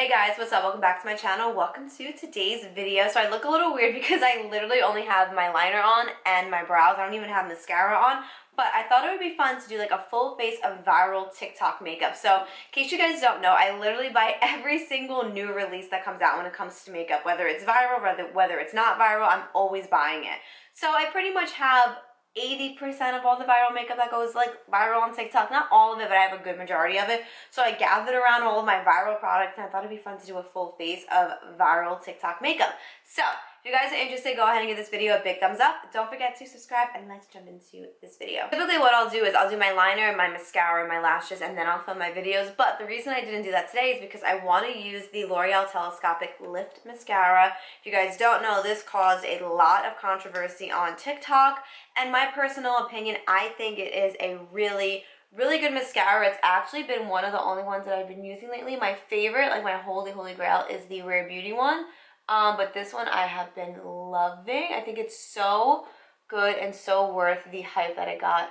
Hey guys, what's up? Welcome back to my channel. Welcome to today's video. So I look a little weird because I literally only have my liner on and my brows. I don't even have mascara on, but I thought it would be fun to do like a full face of viral TikTok makeup. So in case you guys don't know, I literally buy every single new release that comes out when it comes to makeup. Whether it's viral, whether it's not viral, I'm always buying it. So I pretty much have 80% of all the viral makeup that goes like viral on TikTok. Not all of it, but I have a good majority of it. So I gathered around all of my viral products and I thought it'd be fun to do a full face of viral TikTok makeup. So if you guys are interested, go ahead and give this video a big thumbs up. Don't forget to subscribe and let's jump into this video. Typically what I'll do is I'll do my liner, my mascara, my lashes, and then I'll film my videos. But the reason I didn't do that today is because I want to use the L'Oreal Telescopic Lift Mascara. If you guys don't know, this caused a lot of controversy on TikTok. And my personal opinion, I think it is a really good mascara. It's actually been one of the only ones that I've been using lately. My favorite, like my holy grail, is the Rare Beauty one. But this one I have been loving. I think it's so good and so worth the hype that it got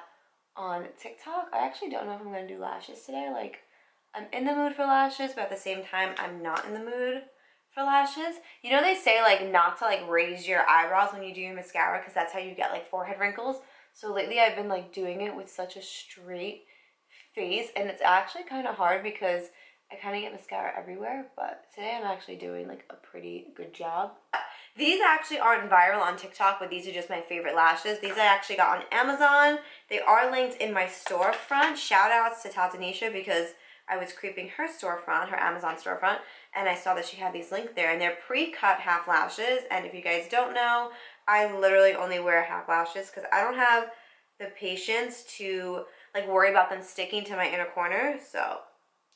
on TikTok. I actually don't know if I'm going to do lashes today. Like, I'm in the mood for lashes, but at the same time, I'm not in the mood for lashes. You know, they say like not to like raise your eyebrows when you do your mascara because that's how you get like forehead wrinkles. So lately I've been like doing it with such a straight face, and it's actually kind of hard because I kind of get mascara everywhere, but today I'm actually doing like a pretty good job. These actually aren't viral on TikTok, but these are just my favorite lashes. These I actually got on Amazon. They are linked in my storefront. Shout outs to Tarte because I was creeping her storefront, her Amazon storefront, and I saw that she had these linked there, and they're pre-cut half lashes. And if you guys don't know, I literally only wear half lashes because I don't have the patience to like worry about them sticking to my inner corner, so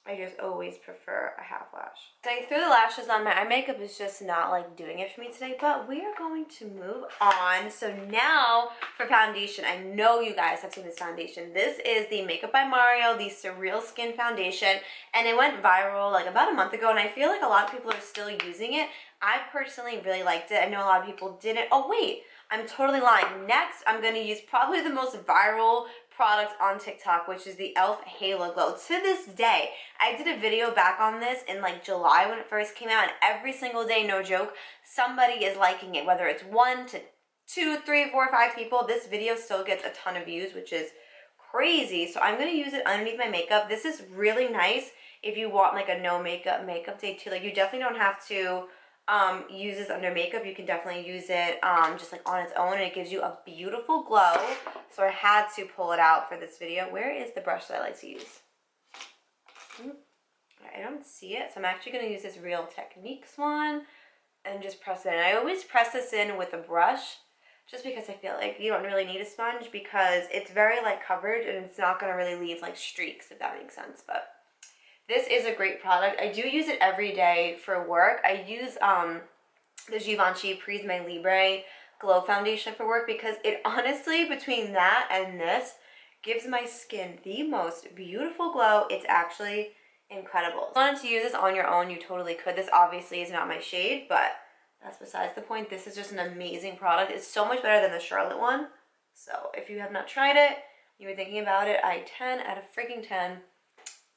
I just always prefer a half lash. So I threw the lashes on. My eye makeup is just not like doing it for me today, but we are going to move on. So now for foundation, I know you guys have seen this foundation. This is the Makeup by Mario, the Surreal Skin Foundation, and it went viral like about a month ago, and I feel like a lot of people are still using it. I personally really liked it. I know a lot of people didn't. Oh wait, I'm totally lying. Next, I'm going to use probably the most viral product on TikTok, which is the e.l.f. Halo Glow. To this day, I did a video back on this in like July when it first came out, and every single day, no joke, somebody is liking it. Whether it's 1 to 2, 3, 4, 5 people, this video still gets a ton of views, which is crazy. So I'm going to use it underneath my makeup. This is really nice if you want like a no makeup day too. Like, you definitely don't have to use this under makeup. You can definitely use it just like on its own, and it gives you a beautiful glow. So I had to pull it out for this video. Where is the brush that I like to use? I don't see it, so I'm actually going to use this Real Techniques one and just press it in. I always press this in with a brush just because I feel like you don't really need a sponge because it's very like covered and it's not going to really leave like streaks, if that makes sense. But this is a great product. I do use it every day for work. I use the Givenchy Prise My Libre Glow Foundation for work because it honestly, between that and this, gives my skin the most beautiful glow. It's actually incredible. If you wanted to use this on your own, you totally could. This obviously is not my shade, but that's besides the point. This is just an amazing product. It's so much better than the Charlotte one. So if you have not tried it, you were thinking about it, I 10 out of freaking 10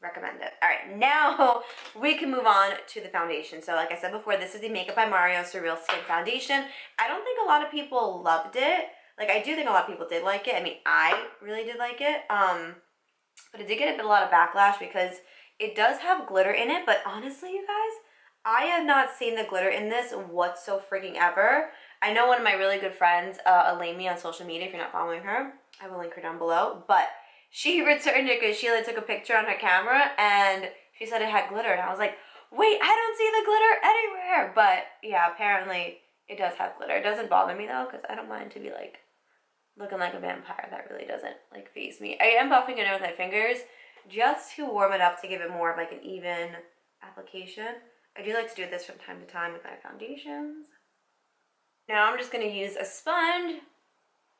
recommend it. All right, now we can move on to the foundation. So like I said before, this is the Makeup by Mario Surreal Skin Foundation. I don't think a lot of people loved it. Like, I do think a lot of people did like it. I mean, I really did like it. But it did get a lot of backlash because it does have glitter in it. But honestly, you guys, I have not seen the glitter in this whatsoever. I know one of my really good friends, aleymi on social media, if you're not following her, I will link her down below. But she returned it because Sheila took a picture on her camera and she said it had glitter. And I was like, wait, I don't see the glitter anywhere. But yeah, apparently it does have glitter. It doesn't bother me though because I don't mind to be like looking like a vampire. That really doesn't like faze me. I am buffing it in with my fingers just to warm it up to give it more of like an even application. I do like to do this from time to time with my foundations. Now I'm just going to use a sponge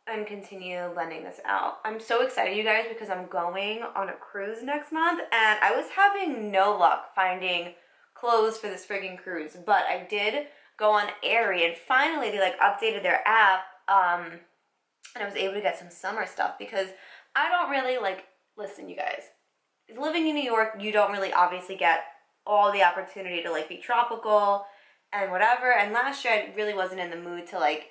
and continue blending this out. I'm so excited, you guys, because I'm going on a cruise next month, and I was having no luck finding clothes for this friggin' cruise, but I did go on Aerie, and finally they like updated their app, and I was able to get some summer stuff because I don't really like, listen, you guys, living in New York, you don't really obviously get all the opportunity to like be tropical and whatever. And last year I really wasn't in the mood to like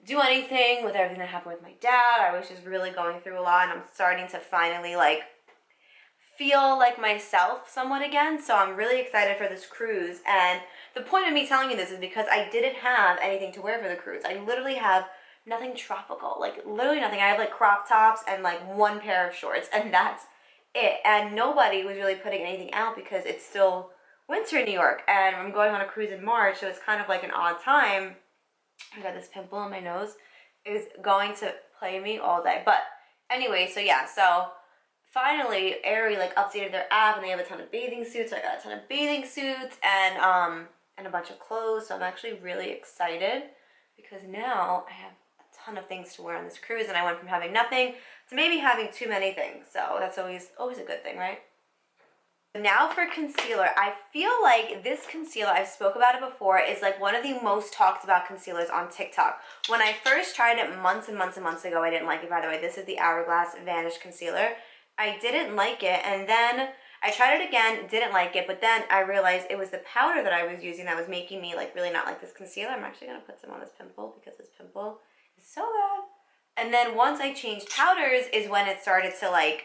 do anything with everything that happened with my dad. I was just really going through a lot, and I'm starting to finally like feel like myself somewhat again. So I'm really excited for this cruise. And the point of me telling you this is because I didn't have anything to wear for the cruise. I literally have nothing tropical, like literally nothing. I have like crop tops and like one pair of shorts, and that's it. And nobody was really putting anything out because it's still winter in New York, and I'm going on a cruise in March, so it's kind of like an odd time. I got this pimple on my nose. Is going to play me all day. But anyway, so yeah, so finally Aerie like updated their app, and they have a ton of bathing suits. So I got a ton of bathing suits and a bunch of clothes. So I'm actually really excited because now I have a ton of things to wear on this cruise, and I went from having nothing to maybe having too many things. So that's always a good thing, right? Now for concealer. I feel like this concealer, I've spoke about it before, is like one of the most talked about concealers on TikTok. When I first tried it months and months and months ago, I didn't like it, by the way. This is the Hourglass Vanish Concealer. I didn't like it, and then I tried it again, didn't like it, but then I realized it was the powder that I was using that was making me like really not like this concealer. I'm actually going to put some on this pimple because this pimple is so bad. And then once I changed powders is when it started to like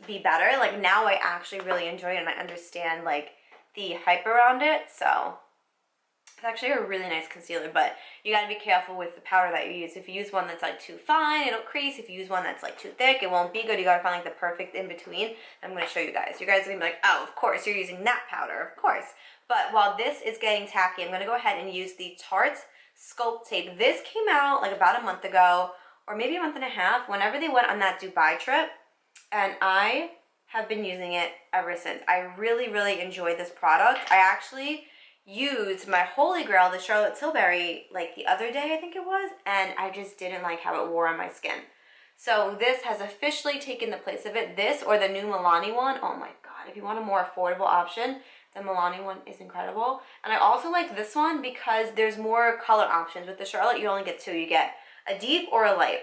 be better. Like now I actually really enjoy it, and I understand like the hype around it. So it's actually a really nice concealer, but you got to be careful with the powder that you use. If you use one that's like too fine, it'll crease. If you use one that's like too thick, it won't be good. You got to find like the perfect in between. I'm going to show you guys. You guys are going to be like, oh, of course you're using that powder, of course. But while this is getting tacky, I'm going to go ahead and use the Tarte Sculpt Tape. This came out like about a month ago, or maybe a month and a half, whenever they went on that Dubai trip. And I have been using it ever since. I really, really enjoyed this product. I actually used my holy grail, the Charlotte Tilbury, like the other day, I think it was, and I just didn't like how it wore on my skin. So this has officially taken the place of it. This or the new Milani one, oh my god, if you want a more affordable option, the Milani one is incredible. And I also like this one because there's more color options. With the Charlotte, you only get two. You get a deep or a light.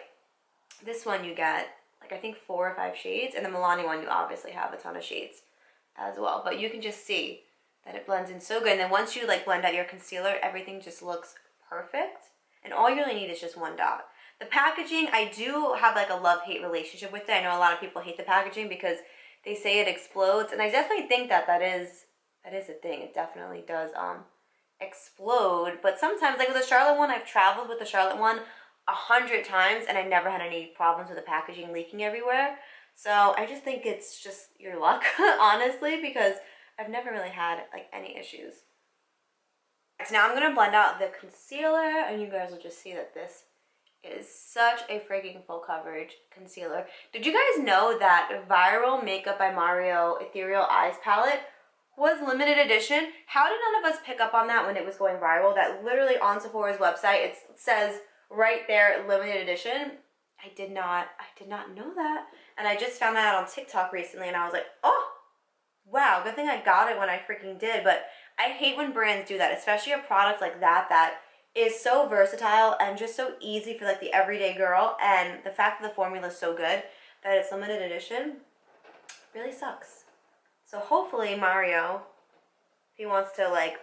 This one you get like I think 4 or 5 shades, and the Milani one you obviously have a ton of shades as well, but you can just see that it blends in so good. And then once you like blend out your concealer, everything just looks perfect, and all you really need is just one dot. The packaging, I do have like a love-hate relationship with it. I know a lot of people hate the packaging because they say it explodes, and I definitely think that that is a thing. It definitely does explode. But sometimes, like with the Charlotte one, I've traveled with the Charlotte one 100 times, and I never had any problems with the packaging leaking everywhere. So I just think it's just your luck, honestly, because I've never really had like any issues. So now I'm going to blend out the concealer, and you guys will just see that this is such a freaking full coverage concealer. Did you guys know that Viral Makeup by Mario Ethereal Eyes Palette was limited edition? How did none of us pick up on that when it was going viral? That literally on Sephora's website, it says right there, limited edition. I did not know that. And I just found that out on TikTok recently, and I was like, oh, wow, good thing I got it when I freaking did. But I hate when brands do that, especially a product like that that is so versatile and just so easy for like the everyday girl. And the fact that the formula is so good that it's limited edition really sucks. So hopefully Mario, if he wants to like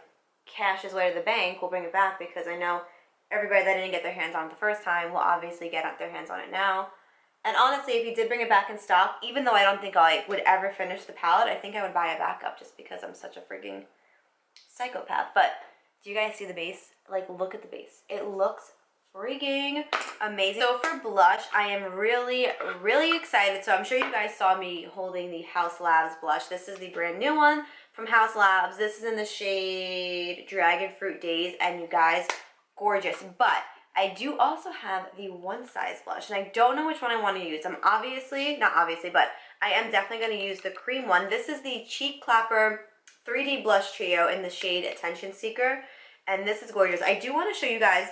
cash his way to the bank, will bring it back, because I know everybody that didn't get their hands on it the first time will obviously get their hands on it now. And honestly, if he did bring it back in stock, even though I don't think I would ever finish the palette, I think I would buy it back up just because I'm such a freaking psychopath. But do you guys see the base? Like, look at the base. It looks freaking amazing. So for blush, I am really, really excited. So I'm sure you guys saw me holding the Haus Labs blush. This is the brand new one from Haus Labs. This is in the shade Dragon Fruit Daze, and you guys, gorgeous. But I do also have the One Size blush, and I don't know which one I want to use. I'm not obviously, but I am definitely going to use the cream one. This is the Cheek Clapper 3D Blush Trio in the shade Attention Seeker, and this is gorgeous. I do want to show you guys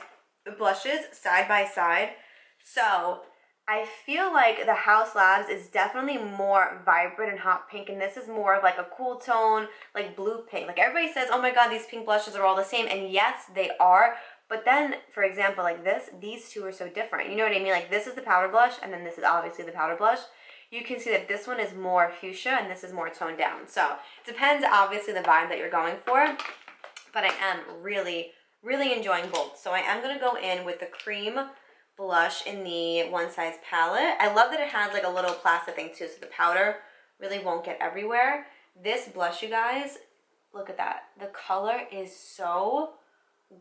the blushes side by side. So I feel like the Haus Labs is definitely more vibrant and hot pink, and this is more of like a cool tone, like blue pink. Like everybody says, oh my god, these pink blushes are all the same, and yes, they are. But then, for example, like these two are so different. You know what I mean? Like this is the powder blush, and then this is obviously the powder blush. you can see that this one is more fuchsia and this is more toned down. So it depends, obviously, the vibe that you're going for, but I am really, really enjoying both. So I am going to go in with the cream blush in the One Size palette. I love that it has like a little plastic thing too, so the powder really won't get everywhere. This blush, you guys, look at that. The color is so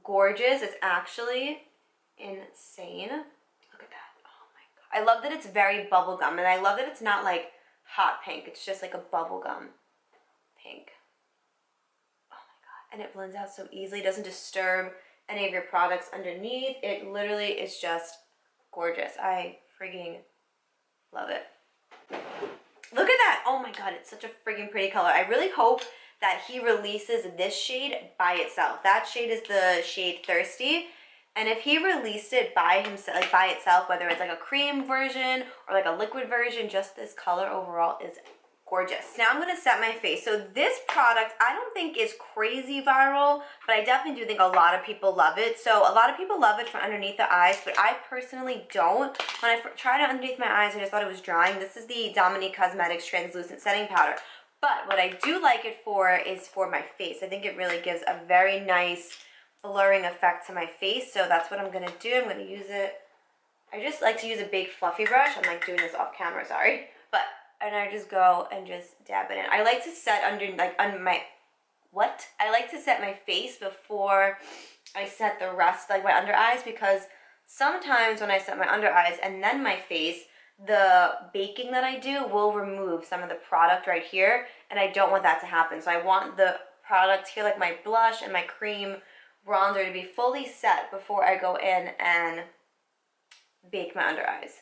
gorgeous. It's actually insane. Look at that. Oh my god. I love that it's very bubblegum, and I love that it's not like hot pink. It's just like a bubblegum pink. Oh my god. And it blends out so easily. It doesn't disturb any of your products underneath. It literally is just gorgeous. I freaking love it. Look at that. Oh my god, it's such a freaking pretty color. I really hope that he releases this shade by itself. That shade is the shade Thirsty. And if he released it by himself, like by itself, whether it's like a cream version or like a liquid version, just this color overall is gorgeous. Now I'm going to set my face. So this product I don't think is crazy viral, but I definitely do think a lot of people love it. So a lot of people love it for underneath the eyes, but I personally don't. When I tried it underneath my eyes, I just thought it was drying. This is the Dominique Cosmetics Translucent Setting Powder. But what I do like it for is for my face. I think it really gives a very nice blurring effect to my face. So that's what I'm going to do. I'm going to use it. I just like to use a big fluffy brush. I'm like doing this off camera, sorry. And I just go and just dab it in. I like to set under my, I like to set my face before I set the rest, like my under eyes, because sometimes when I set my under eyes and then my face, the baking that I do will remove some of the product right here, and I don't want that to happen. So I want the product here, like my blush and my cream bronzer, to be fully set before I go in and bake my under eyes.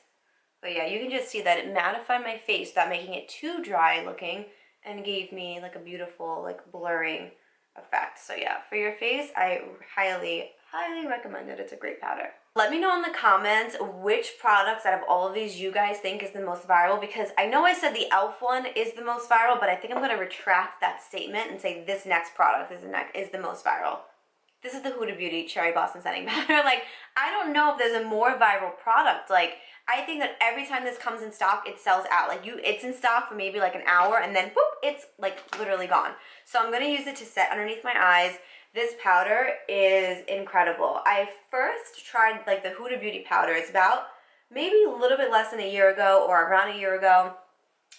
But yeah, you can just see that it mattified my face without making it too dry looking and gave me like a beautiful like blurring effect. So yeah, for your face, I highly, highly recommend it. It's a great powder. Let me know in the comments which products out of all of these you guys think is the most viral, because I know I said the e.l.f. one is the most viral, but I think I'm going to retract that statement and say this next product is the most viral. This is the Huda Beauty Cherry Blossom Setting Powder. Like, I don't know if there's a more viral product. Like, I think that every time this comes in stock, it sells out. Like, it's in stock for maybe like an hour, and then boop, it's like literally gone. So I'm gonna use it to set underneath my eyes. This powder is incredible. I first tried like the Huda Beauty powder. It's about maybe a little bit less than a year ago or around a year ago,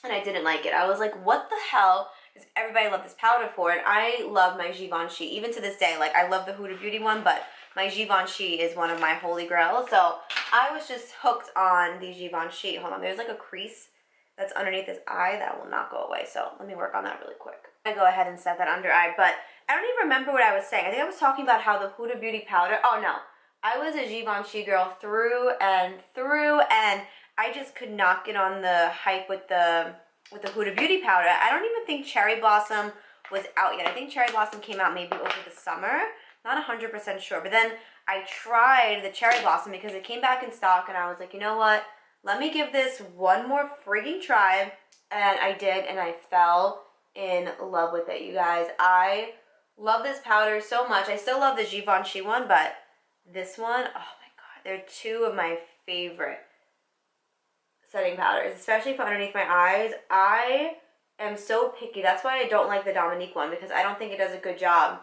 and I didn't like it. I was like, what the hell does everybody love this powder for? And I love my Givenchy. Even to this day, like, I love the Huda Beauty one, but my Givenchy is one of my holy grails. So I was just hooked on the Givenchy. Hold on, there's like a crease that's underneath this eye that will not go away. So let me work on that really quick. I go ahead and set that under eye, but I don't even remember what I was saying. I think I was talking about how the Huda Beauty powder, oh no, I was a Givenchy girl through and through, and I just could not get on the hype with the Huda Beauty powder. I don't even think Cherry Blossom was out yet. I think Cherry Blossom came out maybe over the summer. Not 100% sure. But then I tried the Cherry Blossom because it came back in stock, and I was like, you know what? Let me give this one more frigging try. And I did, and I fell in love with it, you guys. I love this powder so much. I still love the Givenchy one, but this one, oh my god. They're two of my favorite setting powders, especially for underneath my eyes. I am so picky. That's why I don't like the Dominique one, because I don't think it does a good job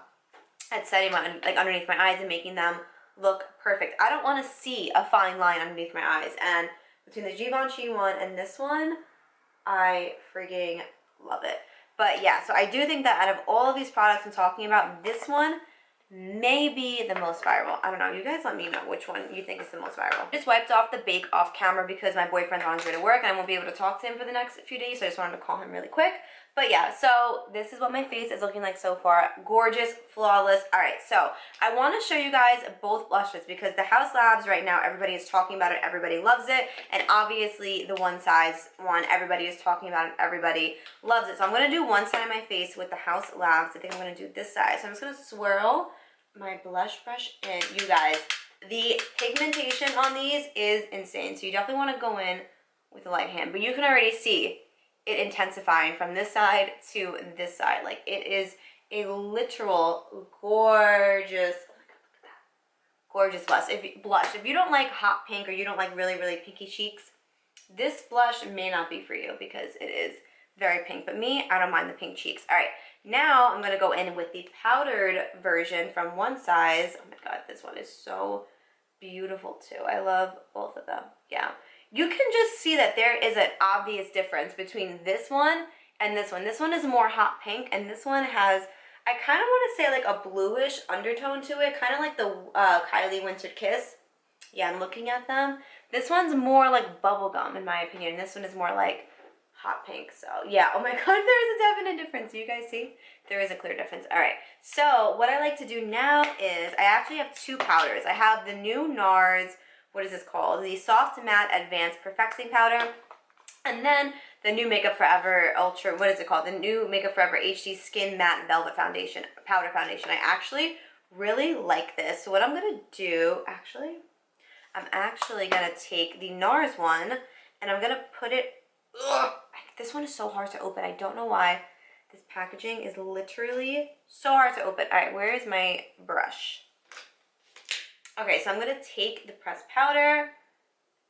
at setting my, like, underneath my eyes and making them look perfect. I don't want to see a fine line underneath my eyes. And between the Givenchy one and this one, I freaking love it. But yeah, so I do think that out of all of these products I'm talking about, this one may be the most viral. I don't know. You guys let me know which one you think is the most viral. Just wiped off the bake off camera because my boyfriend's on his way to work and I won't be able to talk to him for the next few days, so I just wanted to call him really quick. But yeah, so this is what my face is looking like so far. Gorgeous, flawless. All right, so I want to show you guys both blushes because the Haus Labs right now, everybody is talking about it, everybody loves it, and obviously the One Size one, everybody is talking about it, everybody loves it. So I'm going to do one side of my face with the Haus Labs. I think I'm going to do this side. So I'm just going to swirl my blush brush in. You guys, the pigmentation on these is insane, so you definitely want to go in with a light hand, but you can already see it intensifying from this side to this side. Like, it is a literal gorgeous, oh my god, look at that, gorgeous blush. If you don't like hot pink or you don't like really, really pinky cheeks, This blush may not be for you because it is very pink, but me, I don't mind the pink cheeks. All right, now I'm gonna go in with the powdered version from One Size. Oh my God, this one is so beautiful too. I love both of them. Yeah, you can just see that there is an obvious difference between this one and this one. This one is more hot pink, and this one has, I kind of want to say like a bluish undertone to it, kind of like the Kylie Winter Kiss. Yeah, I'm looking at them. This one's more like bubblegum in my opinion. This one is more like hot pink. So yeah, oh my God, there is a definite difference. You guys see? There is a clear difference. All right, so what I like to do now is I actually have two powders. I have the new NARS, what is this called? The Soft Matte Advanced Perfecting Powder. And then the new Makeup Forever Ultra, what is it called? The new Makeup Forever HD Skin Matte Velvet Foundation, Powder Foundation. I actually really like this. So what I'm gonna do, I'm actually gonna take the NARS one and I'm gonna put it, this one is so hard to open. I don't know why. This packaging is literally so hard to open. All right, where is my brush? Okay, so I'm gonna take the pressed powder,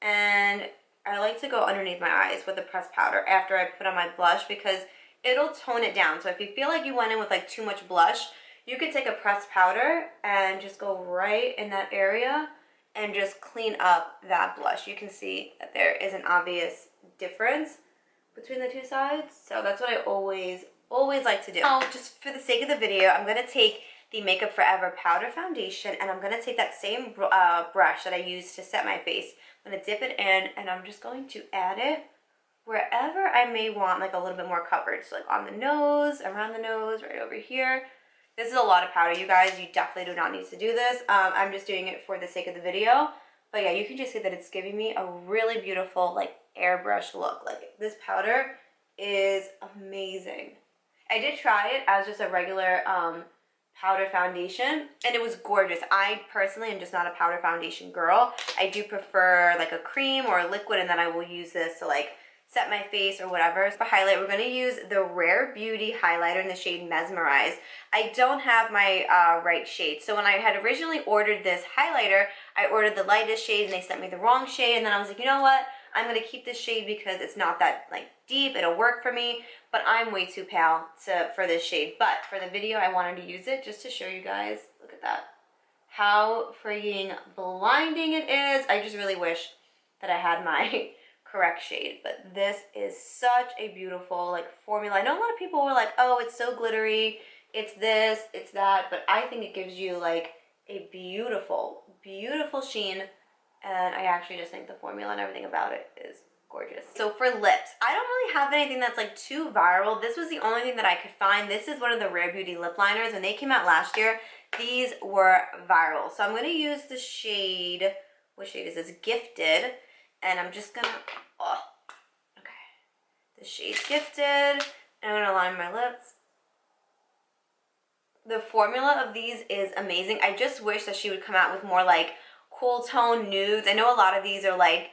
and I like to go underneath my eyes with the pressed powder after I put on my blush because it'll tone it down. So if you feel like you went in with like too much blush, you could take a pressed powder and just go right in that area and just clean up that blush. You can see that there is an obvious difference between the two sides. So that's what I always like to do. Now, just for the sake of the video, I'm gonna take the Makeup Forever Powder Foundation, and I'm gonna take that same brush that I used to set my face. I'm gonna dip it in, and I'm just going to add it wherever I may want like a little bit more coverage. So like on the nose, around the nose, right over here. This is a lot of powder, you guys. You definitely do not need to do this. I'm just doing it for the sake of the video. But yeah, you can just see that it's giving me a really beautiful like airbrush look. Like this powder is amazing. I did try it as just a regular powder foundation, and it was gorgeous. I personally am just not a powder foundation girl. I do prefer like a cream or a liquid, and then I will use this to like set my face or whatever. For highlight, we're going to use the Rare Beauty highlighter in the shade Mesmerize. I don't have my right shade, so when I had originally ordered this highlighter, I ordered the lightest shade and they sent me the wrong shade, and then I was like, you know what, I'm going to keep this shade because it's not that like deep, it'll work for me, but I'm way too pale for this shade. But for the video, I wanted to use it just to show you guys. Look at that, how freaking blinding it is. I just really wish that I had my correct shade, but this is such a beautiful like formula. I know a lot of people were like, oh, it's so glittery, it's this, it's that, but I think it gives you like a beautiful sheen, and I actually just think the formula and everything about it is gorgeous. So for lips, I don't really have anything that's like too viral. This was the only thing that I could find. This is one of the Rare Beauty lip liners. When they came out last year, these were viral. So I'm going to use the shade, what shade is this? Gifted. And I'm just gonna, okay. The shade's Gifted. And I'm gonna line my lips. The formula of these is amazing. I just wish that she would come out with more like cool tone nudes. I know a lot of these are like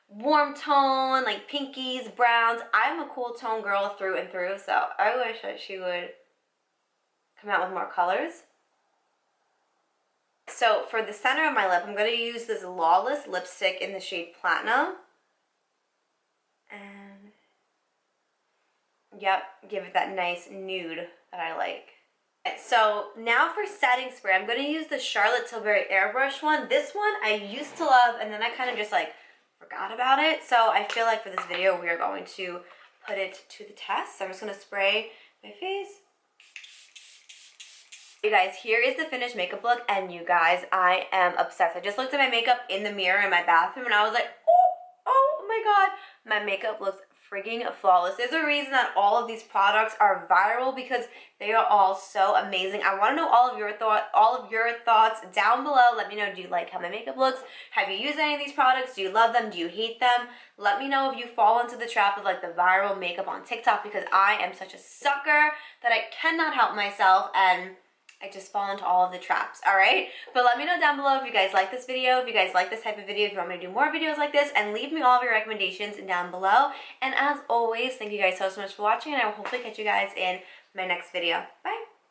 warm tone, like pinkies, browns. I'm a cool tone girl through and through, so I wish that she would come out with more colors. So for the center of my lip, I'm going to use this Lawless lipstick in the shade Platinum. And yep, give it that nice nude that I like. So now for setting spray, I'm going to use the Charlotte Tilbury airbrush one. This one I used to love, and then I kind of just like forgot about it. So I feel like for this video, we are going to put it to the test. So I'm just going to spray my face. You guys, here is the finished makeup look, and you guys, I am obsessed. I just looked at my makeup in the mirror in my bathroom, and I was like, oh my God, my makeup looks frigging flawless. There's a reason that all of these products are viral, because they are all so amazing. I want to know all of your thoughts down below. Let me know, do you like how my makeup looks? Have you used any of these products? Do you love them? Do you hate them? Let me know if you fall into the trap of like the viral makeup on TikTok, because I am such a sucker that I cannot help myself, and I just fall into all of the traps, all right? But let me know down below if you guys like this video, if you guys like this type of video, if you want me to do more videos like this, and leave me all of your recommendations down below. And as always, thank you guys so much for watching, and I will hopefully catch you guys in my next video. Bye!